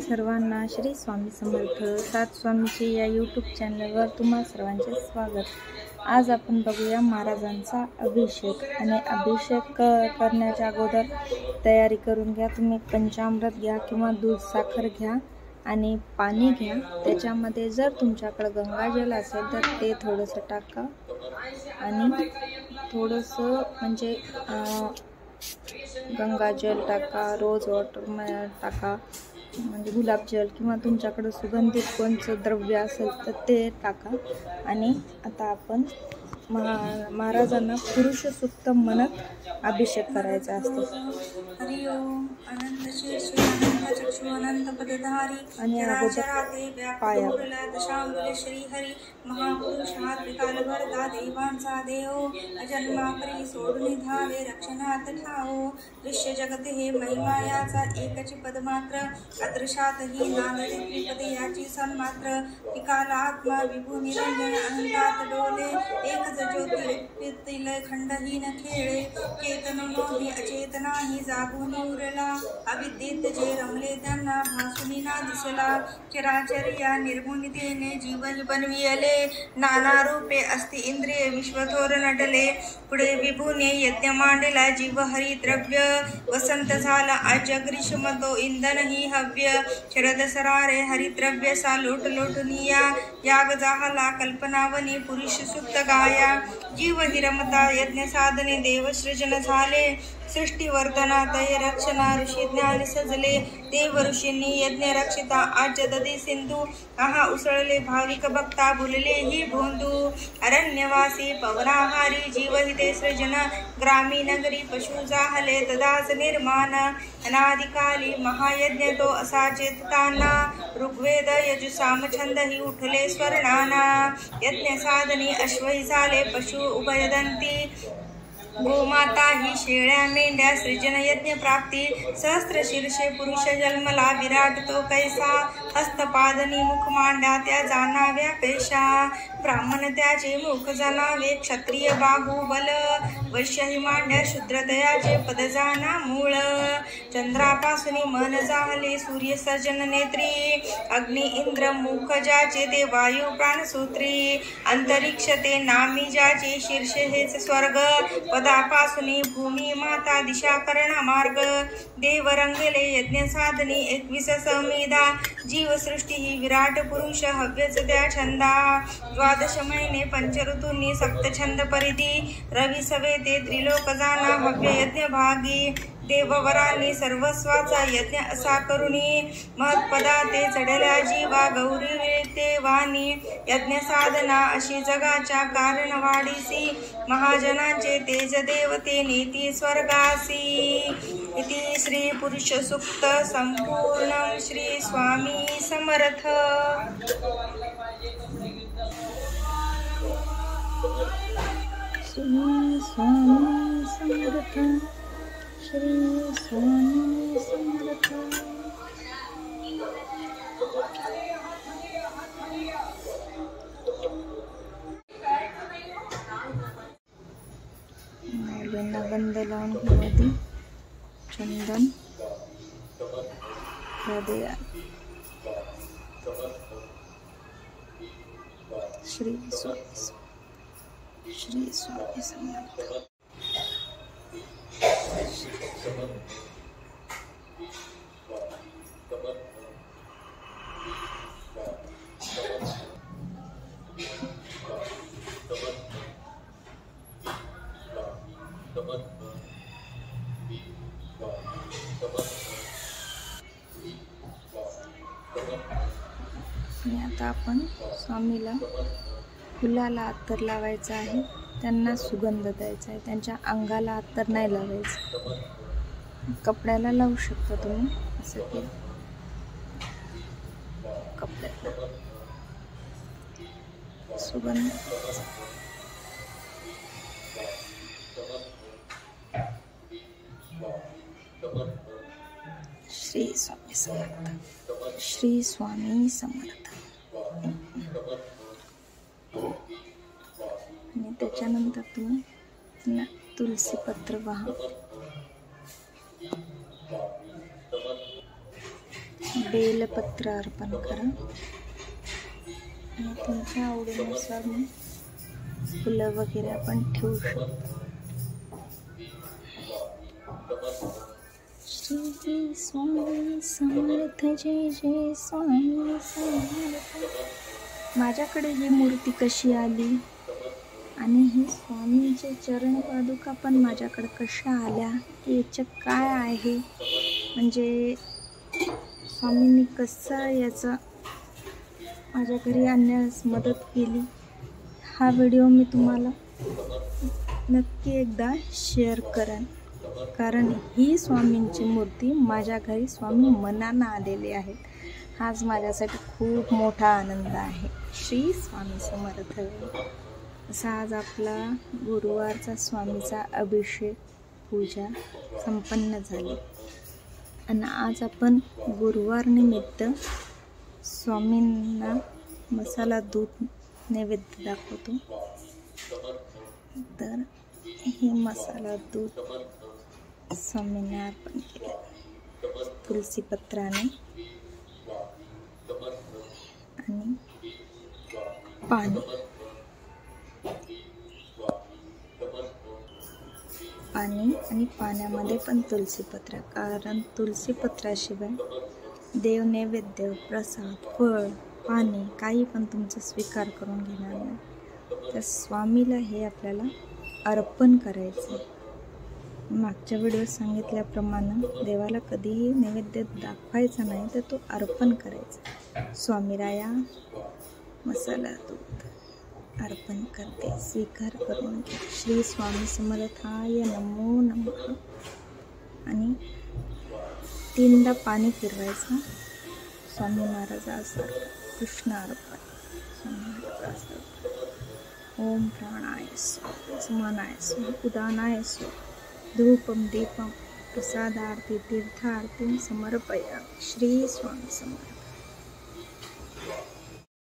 सर्वांना श्री स्वामी समर्थ सात स्वामीचे या यूट्यूब चॅनलवर तुम्हा सर्वांचे स्वागत। आज आपण बघूया महाराजांचा अभिषेक। आणि अभिषेक करण्याच्या अगोदर तयारी करून घ्या। तुम्ही पंचामृत घ्या किंवा दूध साखर घ्या आणि पाणी घ्या। त्याच्यामध्ये जर तुमच्याकडे गंगाजल असेल तर ते थोडंसं टाका आणि थोडंसं म्हणजे गंगाजल टाका, रोज वॉटर टाका, म्हणजे गुलाबजल किंवा तुमच्याकडे सुगंधित कोणतं द्रव्य असेल तर ते टाका। आणि आता आपण महाराजांना पुरुष सूक्त म्हणत अभिषेक करायचा असतो। हरि ओम अनंत शीर्षे अनंत चक्षु अनंत पदधारी आणि चराचराते पाया दशांगुल श्री हरी महापुरुषात विकालभरता देवांचा देव अजन्माकरी सोडून धावे रक्षणात ठाओ। दृश्य जगत हे महिमायाचा एकच पदमात्र अदृशातही नांदते त्रिपदे याची सन्मात्र विकाल आत्मा विभू निरंजन अनंतात डोले एक ज्योती उत्पत्तील खंडहीन खेळे चेतनोही अचेतनाही जागून उरला अविद्येत जे रमले त्यांना भासुनी ना दिसला चराचर या निर्गुणितेने जीवन बनविले नाना रूपे अस्ति इंद्रिय विश्वथोर नटले पुढे विभूने यज्ञ मांडला जीव हरी द्रव्य वसंत झाला आज ग्रीष्म तो इंधन ही हव्य शरद सरारे हरिद्रव्य सा लोट लोटनिया याग जाहला कल्पनावनी पुरुष सुप्त गाया जीव हिरमता यज्ञ साधने देव सृजन झाले सृष्टी वर्धनातय रक्षणा ऋषी ज्ञान सजले देव ऋषींनी यज्ञ रक्षिता आज ददी सिंधू आहा उसळले भाविक भक्ता भुलले ही भोंदू अरण्यवासी पवनाहारी जीव हिते सृजन ग्रामी नगरी पशु जाहले तदाच निर्माण अनादिकाली महायज्ञ तो असा चेतताना ऋग्वेद यजुसाम छंद ही उठले स्वर्णाना यज्ञ साधनी अश्वही झाले पशु उभयदंती गोमाता ही शेळ्या मेंढ्या सृजन यज्ञ प्राप्ती सहस्त्र शीर्षे पुरुष जन्मला विराट तो कैसा हस्तपादनी मुख मांडा त्या जाणाव्या पेशा ब्राह्मण त्याचे मुख जाणावे क्षत्रिय बाहुबल वैश्य ही मांड्या शूद्र दयाचे पद जाना मूळ चंद्रापासून मन जाहले सूर्य सर्जन नेत्री अग्नि इंद्र मुख ज्याचे ते वायू प्राणसूत्री अंतरिक्ष ते नामी ज्याचे शीर्ष हेच स्वर्ग पदापासून भूमी माता दिशा करणा मार्ग देव रंगले यज्ञ साधनी 21 संविधा जीव सृष्टी ही विराट पुरुष हव्यच त्या छंदा द्वादश महिने पंच ऋतूंनी सप्त छंद परिधी रवी सवे ते त्रिलोक जाना हव्य यज्ञ भागी देववरांनी सर्वस्वाचा यज्ञ असा करुणी महत्पदा ते चढल्या जीवा गौरी ते वाणी यज्ञ साधना अशी जगाच्या कारण वाढीसी महाजनांचे तेज देवते नीती स्वर्गासी इति श्री पुरुष सूक्त संपूर्ण श्री स्वामी समर्थ। श्री स्वामी समर्थ श्री स्वामी समर्थ। माऊलींना गंध लावून घेऊ चंदन हृदया श्री स्वामी समर्थ। आणि आता आपण स्वामीला फुलाला अत्तर लावायचं आहे, त्यांना सुगंध द्यायचा आहे, त्यांच्या अंगाला अत्तर नाही लावायचं। कपड्याला लावू शकता तुम्ही, असं की कपड्याला सुगंध श्री स्वामी समर्थ श्री स्वामी समर्थ। आणि त्याच्यानंतर तुम्ही तुलसी पत्र वाहा, बेलपत्र अर्पण करा आणि तुमच्या आवडीनुसार मग फुलं वगैरे आपण ठेवू शकतो. श्री स्वामी समर्थ, जय जय स्वामी समर्थ. माझ्याकडे ही मूर्ती कशी आली आणि ही स्वामींचे चरण पादुका पण माझ्याकडे कशा आल्या, याचं काय आहे, म्हणजे स्वामींनी कसं याचं माझ्या घरी आणण्यास मदत केली, हा व्हिडिओ मी तुम्हाला नक्की एकदा शेअर करेन. कारण ही स्वामींची मूर्ती माझ्या घरी स्वामी मनानं आलेली आहे. हाच माझ्यासाठी खूप मोठा आनंद आहे. श्री स्वामी समर्थ. असा आज आपला गुरुवारचा स्वामीचा अभिषेक पूजा संपन्न झाली आणि आज आपण गुरुवार निमित्त स्वामींना मसाला दूध नैवेद्य दाखवतो. तर हे मसाला दूध स्वामींना अर्पण केले तुलसी पत्राने आणि पाणी आणि पाण्यामध्ये पण तुलसीपत्र, कारण तुलसीपत्राशिवाय देव नैवेद्य, प्रसाद, फळ, पाणी काही पण तुमचा स्वीकार करून घेणार नाही. तर स्वामीला हे आपल्याला अर्पण करायचं. मागच्या व्हिडिओत सांगितल्याप्रमाणे देवाला कधीही नैवेद्य दाखवायचा नाही, तर तो अर्पण करायचा. स्वामीराया मसाला दूध अर्पण करते, स्वीकार करून घे. श्री स्वामी समर्थाय नमो नमः. आणि 3दा पाणी फिरवायचं. स्वामी महाराजासारखं कृष्ण अर्पण, स्वामी महाराजासारखं. ओम प्राणाय स्वाहा, समानाय स्वाहा, उदानाय स्वाहा. धूपम दीपम प्रसादार्थी तीर्थार्थी समर्पयामि. श्री स्वामी समर्थ.